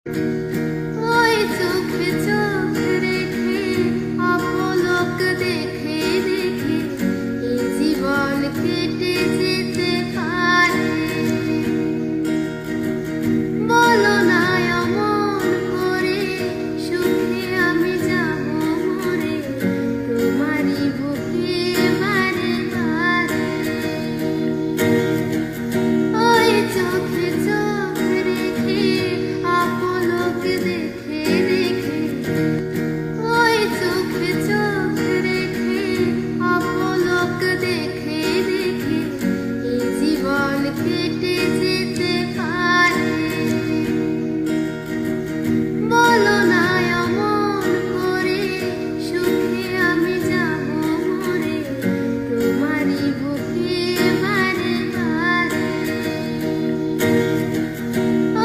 ওই চোখে চোখ রেখে অপলক দেখে দেখে এই জীবন কেটে যেতে পারে। বলো না অমন করে সুখে আমি যাব মরে তোমারই বুকে বারে বারে। ওই চোখে চোখ রেখে অপলক দেখে দেখে ওই চোখে চোখ রেখে অপলক দেখে দেখে এই জীবন কেটে যেতে পারে। বলো না অমন করে সুখে আমি যাব মরে তোমারই বুকে বারে বারে।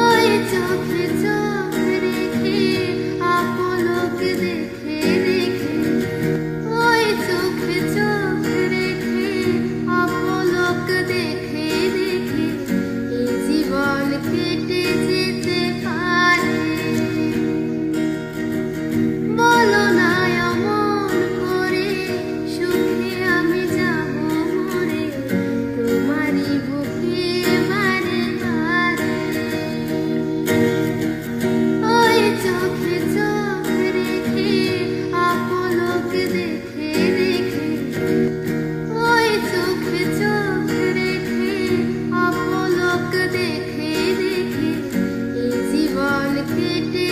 ওই চোখে চোখ রেখে অপলক দেখে দেখে ওই চোখে চোখ রেখে অপলক দেখে দেখে এই জীবন কেটে যেতে পারে। বলো না অমন করে সুখে আমি যাব মরে তোমারই বুকে বারে বারে। ওই চোখে চোখ রেখে অপলক দেখে দেখে ওই চোখে চোখ রেখে অপলক দেখে দেখে এই জীবন কেটে